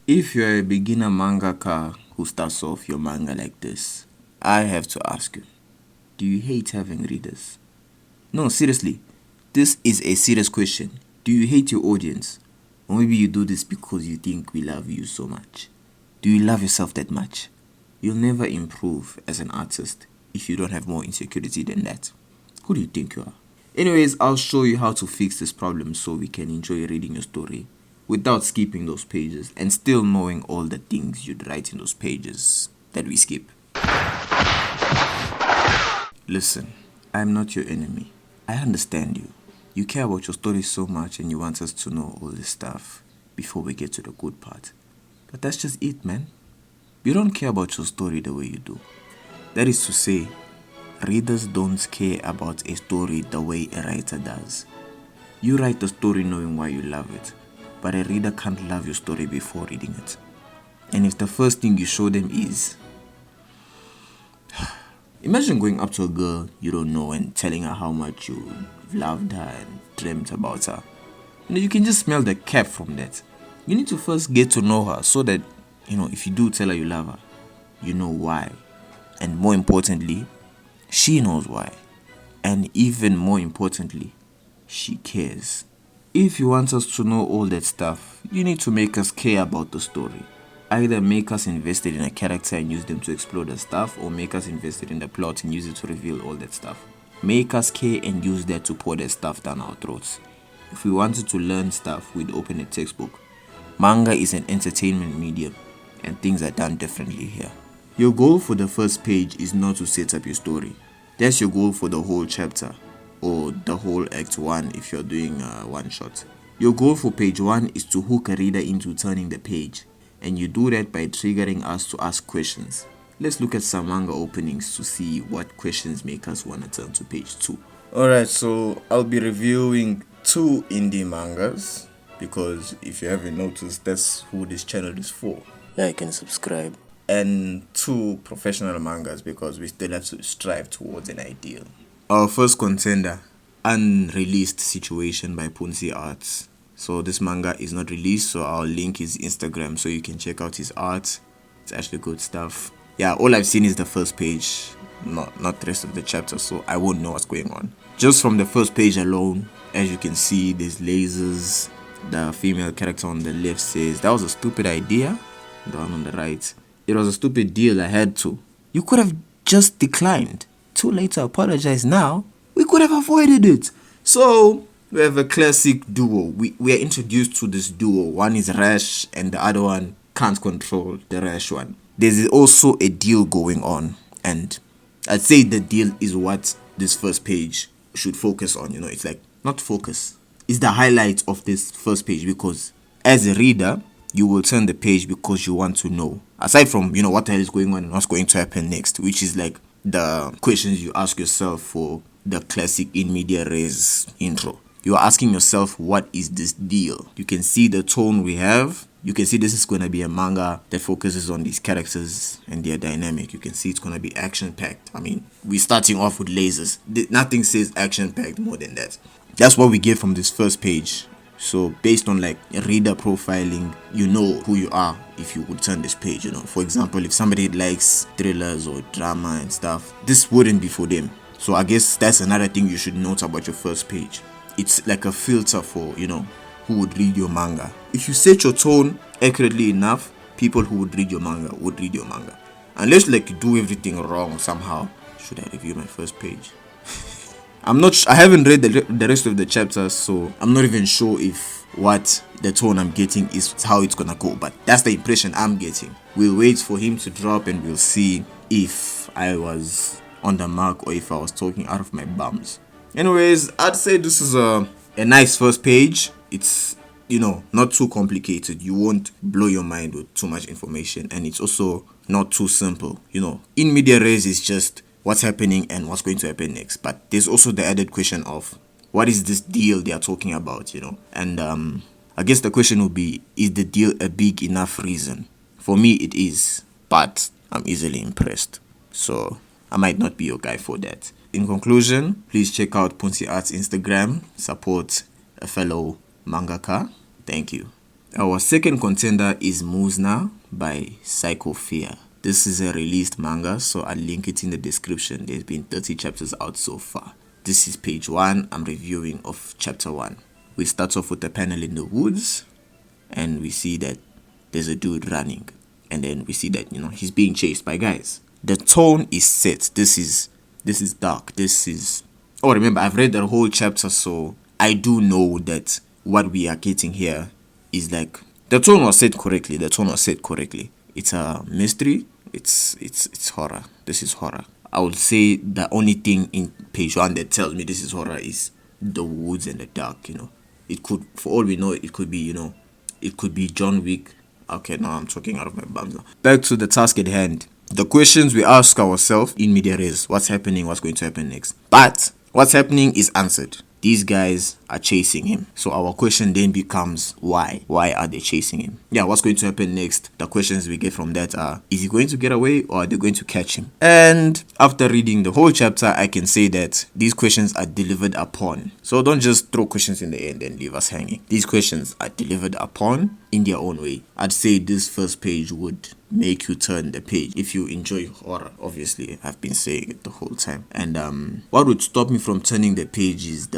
If you're a beginner mangaka who starts off your manga like this, I have to ask you, do you hate having readers? No, seriously, this is a serious question. Do you hate your audience? Or maybe you do this because you think we love you so much. Do you love yourself that much? You'll never improve as an artist if you don't have more insecurity than that. Who do you think you are? Anyways, I'll show you how to fix this problem so we can enjoy reading your story without skipping those pages and still knowing all the things you'd write in those pages that we skip. Listen, I'm not your enemy. I understand you. You care about your story so much and you want us to know all this stuff before we get to the good part. But that's just it, man. You don't care about your story the way you do. That is to say, readers don't care about a story the way a writer does. You write the story knowing why you love it, but a reader can't love your story before reading it. And if the first thing you show them is... Imagine going up to a girl you don't know and telling her how much you loved her and dreamt about her. You can just smell the cap from that. You need to first get to know her so that, if you do tell her you love her, you know why. And more importantly, she knows why. And even more importantly, she cares. If you want us to know all that stuff, you need to make us care about the story. Either make us invested in a character and use them to explore the stuff, or make us invested in the plot and use it to reveal all that stuff. Make us care and use that to pour that stuff down our throats. If we wanted to learn stuff, we'd open a textbook. Manga is an entertainment medium, and things are done differently here. Your goal for the first page is not to set up your story. That's your goal for the whole chapter, or the whole act 1 if you're doing a one shot. Your goal for page 1 is to hook a reader into turning the page, and you do that by triggering us to ask questions. Let's look at some manga openings to see what questions make us want to turn to page 2. Alright, so I'll be reviewing 2 indie mangas, because if you haven't noticed, that's who this channel is for. Like and subscribe. And 2 professional mangas, because we still have to strive towards an ideal. Our first contender, Unreleased Situation by Punsi Arts. So this manga is not released, so I'll link his Instagram so you can check out his art. It's actually good stuff. Yeah, all I've seen is the first page, not the rest of the chapter, so I won't know what's going on. Just from the first page alone, as you can see, there's lasers. The female character on the left says, "That was a stupid idea." The one on the right, "It was a stupid deal, I had to." You could have just declined. Too late to apologize now. We could have avoided it. So we have a classic duo. We are introduced to this duo. One is rash and the other one can't control the rash one. There's also a deal going on, and I'd say the deal is what this first page should focus on. It's like, not focus, it's the highlight of this first page, because as a reader you will turn the page because you want to know, aside from what the hell is going on and what's going to happen next, which is like the questions you ask yourself for the classic in media res intro. You are asking yourself, what is this deal? You can see the tone we have. You can see this is going to be a manga that focuses on these characters and their dynamic. You can see it's going to be action-packed. I mean, we're starting off with lasers. Nothing says action-packed more than that. That's what we get from this first page. So based on like reader profiling, you know who you are if you would turn this page. For example, if somebody likes thrillers or drama and stuff, this wouldn't be for them. So I guess that's another thing you should note about your first page. It's like a filter for, who would read your manga. If you set your tone accurately enough, people who would read your manga would read your manga. Unless like you do everything wrong somehow. Should I review my first page? I haven't read the rest of the chapters, so I'm not even sure if what the tone I'm getting is how it's gonna go, but that's the impression I'm getting. We'll wait for him to drop and we'll see if I was on the mark or if I was talking out of my bums. Anyways, I'd say this is a nice first page. It's not too complicated. You won't blow your mind with too much information, and it's also not too simple. In media res is just what's happening and what's going to happen next, but there's also the added question of what is this deal they are talking about, and I guess the question would be, is the deal a big enough reason? For me it is, but I'm easily impressed, so I might not be your guy for that. In conclusion, please check out Punsi Arts Instagram, support a fellow mangaka. Thank you. Our second contender is Müsnah by Psykhophear. This is a released manga, so I'll link it in the description. There's been 30 chapters out so far. This is page 1. I'm reviewing of chapter 1. We start off with a panel in the woods, and we see that there's a dude running, and then we see that he's being chased by guys. The tone is set. This is dark. Remember, I've read the whole chapter, so I do know that what we are getting here is like the tone was set correctly. It's a mystery. It's horror. This is horror. I would say the only thing in page 1 that tells me this is horror is the woods and the dark. It could, for all we know, it could be it could be John Wick. Okay, now I'm talking out of my bum now. Back to the task at hand. The questions we ask ourselves in media res: what's happening? What's going to happen next? But what's happening is answered. These guys are chasing him. So our question then becomes why? Why are they chasing him? Yeah, what's going to happen next? The questions we get from that are, is he going to get away or are they going to catch him? And after reading the whole chapter, I can say that these questions are delivered upon. So don't just throw questions in the end and leave us hanging. These questions are delivered upon in their own way. I'd say this first page would make you turn the page if you enjoy horror. Obviously, I've been saying it the whole time. And what would stop me from turning the page is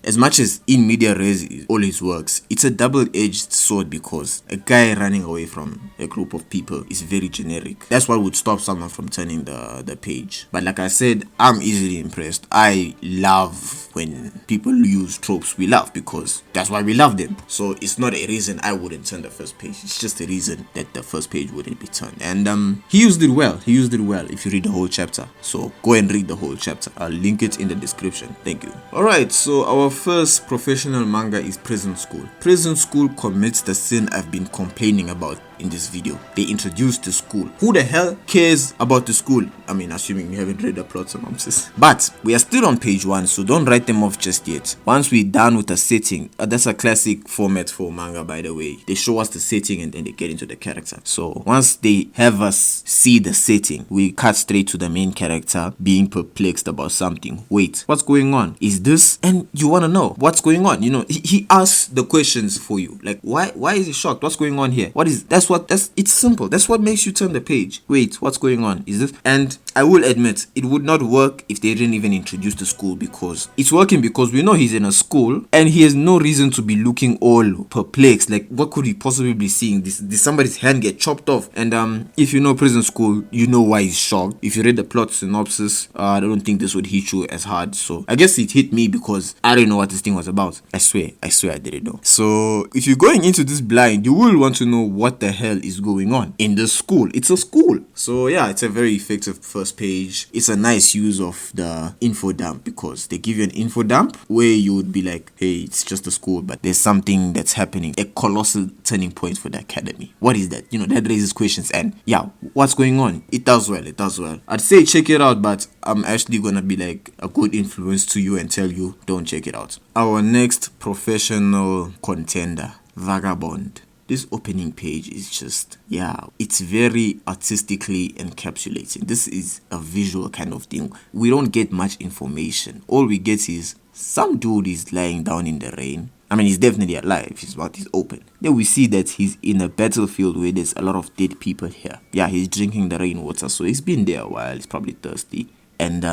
as much as in media res always works, it's a double-edged sword because a guy running away from a group of people is very generic. That's what would stop someone from turning the page. But like I said, I'm easily impressed. I love when people use tropes we love because that's why we love them. So it's not a reason I wouldn't turn the first page. It's just a reason that the first page wouldn't be turned. And he used it well. If you read the whole chapter. So go and read the whole chapter. I'll link it in the description. Thank you. Alright, so our first professional manga is Prison School. Prison School commits the sin I've been complaining about in this video. They introduced the school. Who the hell cares about the school? I mean, assuming you haven't read the plot synopsis. But we are still on page 1, so don't write them off just yet. Once we're done with the setting, that's a classic format for manga, by the way. They show us the setting and then they get into the character. So once they have us see the setting, we cut straight to the main character being perplexed about something. Wait, what's going on? Is this? And you want to know what's going on. He asks the questions for you. Like, why is he shocked? What's going on here? It's simple. That's what makes you turn the page. Wait, what's going on? Is this? And I will admit, it would not work if they didn't even introduce the school, because it's working because we know he's in a school and he has no reason to be looking all perplexed. Like, what could he possibly be seeing? Did somebody's hand get chopped off? And if you know Prison School, you know why he's shocked. If you read the plot synopsis, I don't think this would hit you as hard. So I guess it hit me because I didn't know what this thing was about. I swear I didn't know. So if you're going into this blind, you will want to know what the hell is going on in the school. It's a school. So yeah, it's a very effective first page. It's a nice use of the info dump because they give you an info dump where you would be like, hey, it's just a school, but there's something that's happening, a colossal turning point for the academy. What is that? That raises questions. And yeah, what's going on? It does well. I'd say check it out, but I'm actually gonna be like a good influence to you and tell you don't check it out. Our next professional contender, Vagabond. This opening page is just, it's very artistically encapsulating. This is a visual kind of thing. We don't get much information. All we get is some dude is lying down in the rain. I mean, he's definitely alive. His mouth is open. Then we see that he's in a battlefield where there's a lot of dead people here. Yeah, he's drinking the rainwater, so he's been there a while. He's probably thirsty. And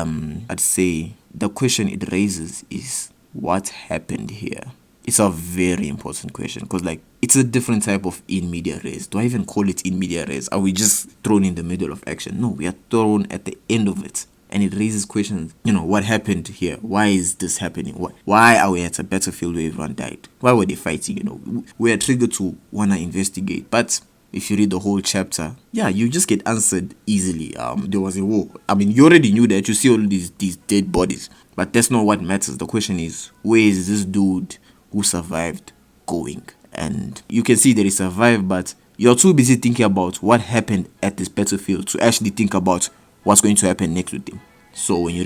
I'd say the question it raises is, what happened here? It's a very important question because, it's a different type of in media res. Do I even call it in media res? Are we just thrown in the middle of action? No, we are thrown at the end of it. And it raises questions. What happened here? Why is this happening? Why are we at a battlefield where everyone died? Why were they fighting? We are triggered to want to investigate. But if you read the whole chapter, you just get answered easily. There was a war. I mean, you already knew that. You see all these dead bodies. But that's not what matters. The question is, where is this dude who survived going? And you can see that he survived, but you're too busy thinking about what happened at this battlefield to actually think about what's going to happen next with him. So when you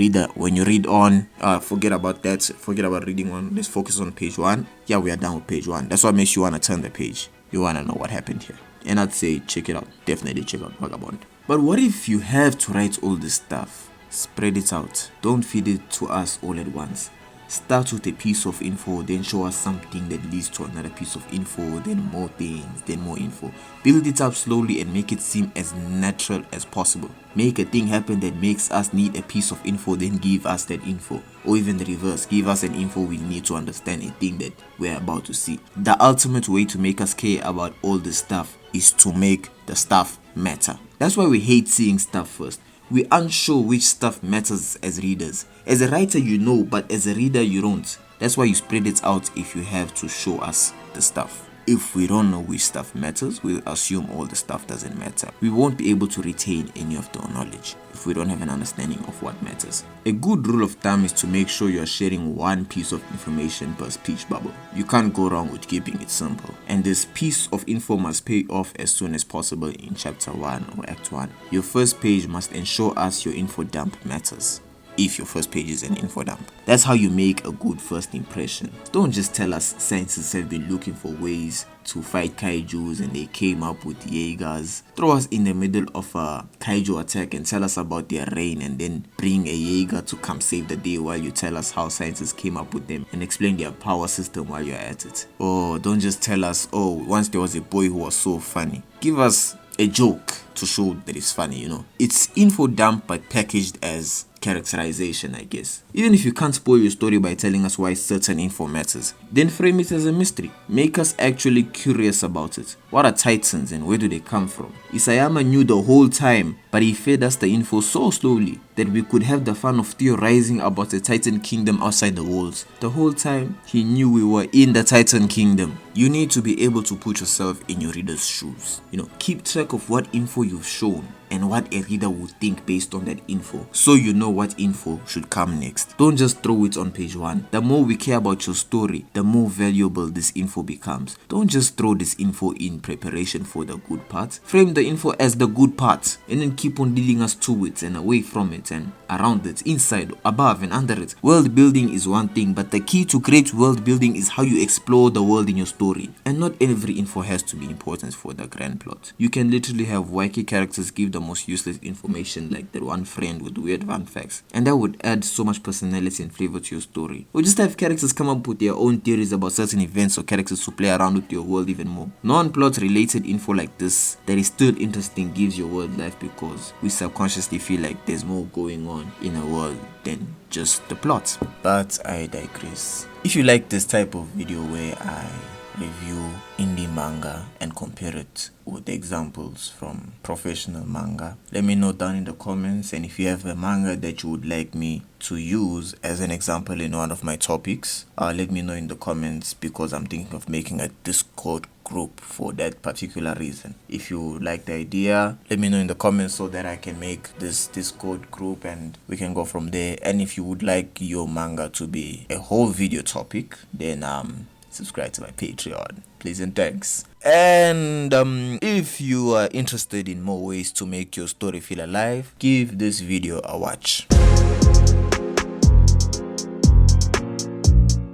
read on, forget about that. Forget about reading on. Let's focus on page 1. Yeah, we are done with page 1. That's what makes you want to turn the page. You want to know what happened here. And I'd say check it out. Definitely check out Vagabond. But what if you have to write all this stuff? Spread it out. Don't feed it to us all at once. Start with a piece of info, then show us something that leads to another piece of info, then more things, then more info. Build it up slowly and make it seem as natural as possible. Make a thing happen that makes us need a piece of info, then give us that info. Or even the reverse, give us an info we need to understand a thing that we're about to see. The ultimate way to make us care about all this stuff is to make the stuff matter. That's why we hate seeing stuff first. We aren't sure which stuff matters as readers. As a writer you know, but as a reader you don't. That's why you spread it out if you have to show us the stuff. If we don't know which stuff matters, we'll assume all the stuff doesn't matter. We won't be able to retain any of the knowledge if we don't have an understanding of what matters. A good rule of thumb is to make sure you're sharing one piece of information per speech bubble. You can't go wrong with keeping it simple. And this piece of info must pay off as soon as possible in chapter 1 or act 1. Your first page must ensure us your info dump matters. If your first page is an info dump. That's how you make a good first impression. Don't just tell us scientists have been looking for ways to fight kaijus and they came up with Jaegers. Throw us in the middle of a kaiju attack and tell us about their reign, and then bring a Jaeger to come save the day while you tell us how scientists came up with them and explain their power system while you're at it. Or don't just tell us, oh, once there was a boy who was so funny. Give us a joke to show that it's funny, you know. It's info dump but packaged as characterization, I guess. Even if you can't spoil your story by telling us why certain info matters, then frame it as a mystery. Make us actually curious about it. What are Titans and where do they come from? Isayama knew the whole time, but he fed us the info so slowly that we could have the fun of theorizing about the Titan kingdom outside the walls. The whole time, he knew we were in the Titan kingdom. You need to be able to put yourself in your reader's shoes. You know, keep track of what info you've shown and what a reader would think based on that info, so you know what info should come next. Don't just throw it on page 1. The more we care about your story, the more valuable this info becomes. Don't just throw this info in preparation for the good part. Frame the info as the good part and then keep on leading us to it and away from it and around it, inside, above and under it. World building is one thing, but the key to great world building is how you explore the world in your story. And not every info has to be important for the grand plot. You can literally have wacky characters give the most useless information, like that one friend with weird fun facts, and that would add so much personality and flavor to your story. Or just have characters come up with their own theories about certain events, or characters to play around with your world even more. Non-plot related info like this that is still interesting gives your world life, because we subconsciously feel like there's more going on in a world than just the plot. But I digress. If you like this type of video where I review indie manga and compare it with examples from professional manga, let me know down in the comments. And if you have a manga that you would like me to use as an example in one of my topics, let me know in the comments, because I'm thinking of making a Discord group for that particular reason. If you like the idea, let me know in the comments so that I can make this Discord group and we can go from there. And if you would like your manga to be a whole video topic, then subscribe to my Patreon, please and thanks. And if you are interested in more ways to make your story feel alive, give this video a watch.